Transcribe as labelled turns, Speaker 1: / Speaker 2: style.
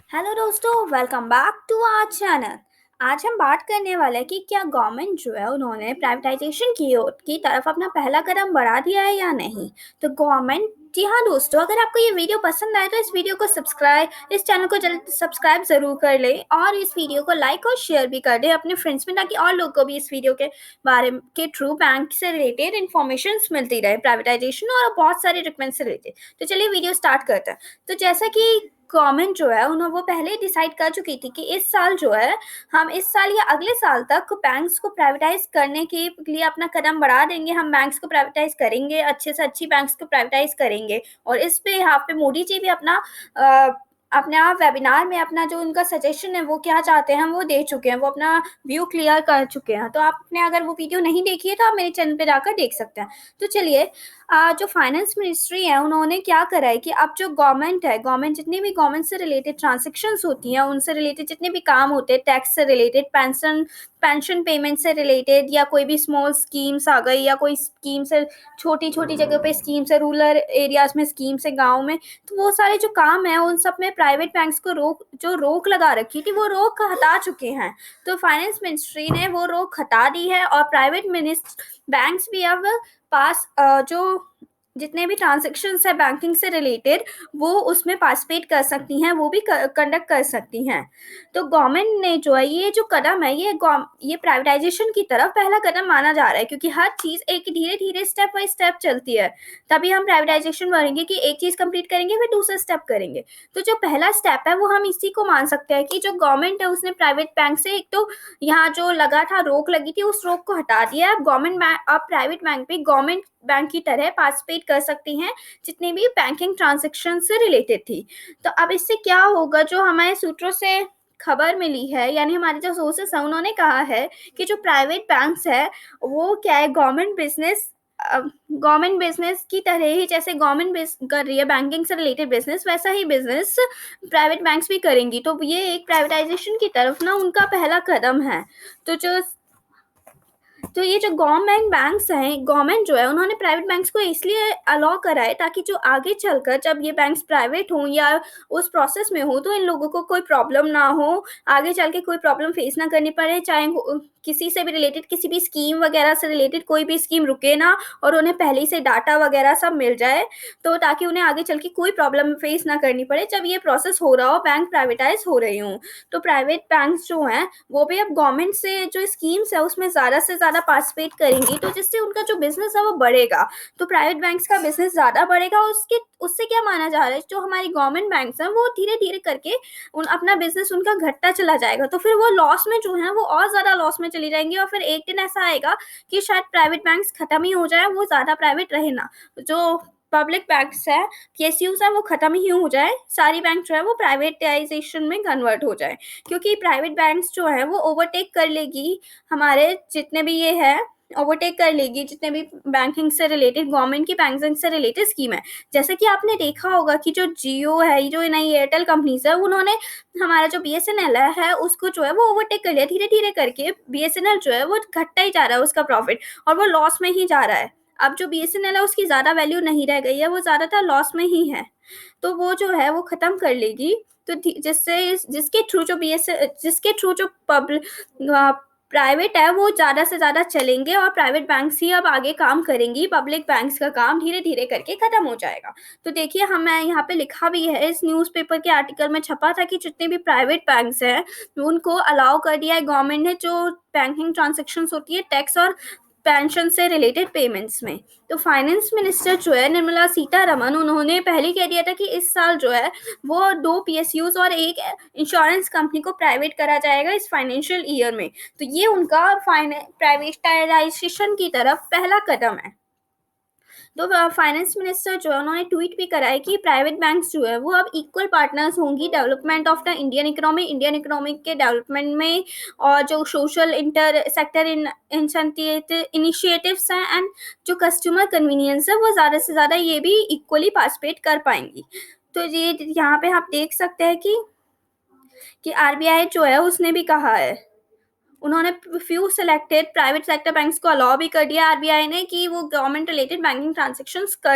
Speaker 1: Hello दोस्तों, welcome back to our channel. आज हम बात करने वाले हैं कि क्या गवर्नमेंट जो है उन्होंने प्राइवेटाइजेशन की तरफ अपना पहला कदम बढ़ा दिया है या नहीं। तो गवर्नमेंट, जी हाँ दोस्तों, अगर आपको ये वीडियो पसंद आए तो इस चैनल को जल्द सब्सक्राइब जरूर कर लें और इस वीडियो को लाइक और शेयर भी कर दें अपने फ्रेंड्स में, ताकि और लोगों को भी इस वीडियो के बारे के थ्रू बैंक से रिलेटेड इन्फॉर्मेशन मिलती रहे, प्राइवेटाइजेशन और बहुत सारे रिकमेंड से रिलेटेड। तो चलिए वीडियो स्टार्ट करते हैं। तो जैसा कि गवर्नमेंट जो है उन्होंने वो पहले डिसाइड कर चुकी थी कि इस साल जो है हम इस साल या अगले साल तक बैंक्स को प्राइवेटाइज करने के लिए अपना कदम बढ़ा देंगे। हम बैंक्स को प्राइवेटाइज करेंगे, अच्छे से अच्छी बैंक्स को प्राइवेटाइज करेंगे। और इस पे यहाँ पे मोदी जी भी अपने आप वेबिनार में अपना जो उनका सजेशन है वो क्या चाहते हैं वो दे चुके हैं, वो अपना व्यू क्लियर कर चुके हैं। तो आपने अगर वो वीडियो नहीं देखी है तो आप मेरे चैनल पे जाकर देख सकते हैं। तो चलिए, जो फाइनेंस मिनिस्ट्री है उन्होंने क्या करा है कि अब जो गवर्नमेंट जितनी भी गवर्नमेंट से रिलेटेड ट्रांजेक्शंस होती हैं, उनसे रिलेटेड जितने भी काम होते हैं, टैक्स से रिलेटेड, पेंशन पेमेंट से रिलेटेड, या कोई भी स्मॉल स्कीम्स आ गई, या कोई स्कीम से छोटी छोटी जगह पे स्कीम्स है, रूरल एरियाज में स्कीम्स है, गाँव में, तो वो सारे जो काम है उन सब में प्राइवेट बैंक्स को रोक लगा रखी थी, वो रोक हटा चुके हैं। तो फाइनेंस मिनिस्ट्री ने वो रोक हटा दी है और प्राइवेट बैंक्स भी अब जो जितने भी ट्रांजेक्शन्स है बैंकिंग से रिलेटेड, वो उसमें पार्टिसिपेट कर सकती हैं, वो भी कंडक्ट कर सकती हैं। तो गवर्नमेंट ने जो है ये जो कदम है ये प्राइवेटाइजेशन की तरफ पहला कदम माना जा रहा है, क्योंकि हर चीज़ एक धीरे धीरे स्टेप बाय स्टेप चलती है। तभी हम प्राइवेटाइजेशन बढ़ेंगे कि एक चीज़ कंप्लीट करेंगे फिर दूसरा स्टेप करेंगे। तो जो पहला स्टेप है वो हम इसी को मान सकते हैं कि जो गवर्नमेंट है उसने प्राइवेट बैंक से, एक तो यहाँ जो लगा था रोक लगी थी, उस रोक को हटा दिया है। अब प्राइवेट बैंक भी गवर्नमेंट बैंक की तरह पार्टिसिपेट कर सकती हैं जितनी भी बैंकिंग ट्रांजेक्शन से रिलेटेड थी। तो अब इससे क्या होगा, जो हमारे सूत्रों से खबर मिली है, यानी हमारे जो सोर्सेस हैं उन्होंने कहा है कि जो प्राइवेट बैंक्स है वो क्या है, गवर्नमेंट बिजनेस की तरह ही, जैसे गवर्नमेंट कर रही है बैंकिंग से रिलेटेड बिजनेस, वैसा ही बिजनेस प्राइवेट बैंक्स भी करेंगी। तो ये एक प्राइवेटाइजेशन की तरफ ना उनका पहला कदम है। तो ये जो गवर्नमेंट जो है उन्होंने प्राइवेट बैंक्स को इसलिए अलाउ करा है ताकि जो आगे चलकर जब ये बैंक्स प्राइवेट हों या उस प्रोसेस में हो तो इन लोगों को कोई प्रॉब्लम ना हो, आगे चल के कोई प्रॉब्लम फेस ना करनी पड़े, चाहे वो किसी से भी रिलेटेड, किसी भी स्कीम वगैरह से रिलेटेड कोई भी स्कीम रुके ना, और उन्हें पहले ही से डाटा वगैरह सब मिल जाए, तो ताकि उन्हें आगे चल के कोई प्रॉब्लम फेस ना करनी पड़े जब ये प्रोसेस हो रहा हो, बैंक प्राइवेटाइज हो रही हूँ। तो प्राइवेट बैंक्स जो हैं वो भी अब गवर्नमेंट से जो स्कीम्स है उसमें ज़्यादा से ज़्यादा पार्टिसिपेट करेंगी, तो जिससे उनका जो बिजनेस है वो बढ़ेगा। तो प्राइवेट बैंक्स का बिजनेस ज़्यादा बढ़ेगा। उसके उससे क्या माना जा रहा है, जो हमारी गवर्नमेंट बैंक्स हैं वो धीरे धीरे करके अपना बिजनेस उनका घटता चला जाएगा, तो फिर वो लॉस में जो है वो और ज़्यादा लॉस में चली जाएंगी, और फिर एक दिन ऐसा आएगा कि शायद प्राइवेट बैंक्स खत्म ही हो जाए, वो ज़्यादा प्राइवेट रहे ना। जो पब्लिक बैंक्स है, पीएसयूज है, वो खत्म ही हो जाए, सारी बैंक जो है वो प्राइवेटाइजेशन में कन्वर्ट हो जाए, क्योंकि प्राइवेट बैंक्स जो है वो ओवरटेक कर लेगी हमारे जितने भी ये है ओवरटेक कर लेगी जितने भी बैंकिंग से रिलेटेड, गवर्नमेंट की बैंकिंग से रिलेटेड स्कीम है। जैसे कि आपने देखा होगा कि जो जियो है, जो नई एयरटेल कंपनीज है, उन्होंने हमारा जो बीएसएनएल है उसको जो है वो ओवरटेक कर लिया, धीरे धीरे करके बीएसएनएल जो है वो घटता ही जा रहा है उसका प्रॉफिट, और वो लॉस में ही जा रहा है। अब जो बीएसएनएल है उसकी ज़्यादा वैल्यू नहीं रह गई है, वो ज़्यादातर लॉस में ही है। तो वो जो है वो ख़त्म कर लेगी। तो जिसके थ्रू जो प्राइवेट है वो ज़्यादा से ज़्यादा चलेंगे, और प्राइवेट बैंक्स ही अब आगे काम करेंगी, पब्लिक बैंक्स का काम धीरे धीरे करके ख़त्म हो जाएगा। तो देखिए, हमें यहाँ पे लिखा भी है, इस न्यूज़पेपर के आर्टिकल में छपा था कि जितने भी प्राइवेट बैंक्स हैं उनको अलाउ कर दिया है गवर्नमेंट ने, जो बैंकिंग ट्रांजेक्शन्स होती है टैक्स और पेंशन से रिलेटेड पेमेंट्स में। तो फाइनेंस मिनिस्टर जो है निर्मला सीतारमन, उन्होंने पहले कह दिया था कि इस साल जो है वो 2 पीएसयूज और एक इंश्योरेंस कंपनी को प्राइवेट करा जाएगा इस फाइनेंशियल ईयर में। तो ये उनका प्राइवेटाइजेशन की तरफ पहला कदम है। तो फाइनेंस मिनिस्टर जो है उन्होंने ट्वीट भी करा है कि प्राइवेट बैंक्स जो है वो अब इक्वल पार्टनर्स होंगी development of the Indian economy के डेवलपमेंट में, और जो सोशल इंटर सेक्टर इनिशिएटिव्स हैं एंड जो कस्टमर कन्वीनियंस है वो ज़्यादा से ज़्यादा ये भी इक्वली पार्टिसिपेट कर पाएंगी। तो ये यहाँ पे आप देख सकते हैं कि आरबीआई जो है उसने भी कहा है, उन्होंने few selected private sector banks को अलाउ भी कर दिया आरबीआई ने कि वो गवर्नमेंट रिलेटेड बैंकिंग ट्रांजेक्शन्स कर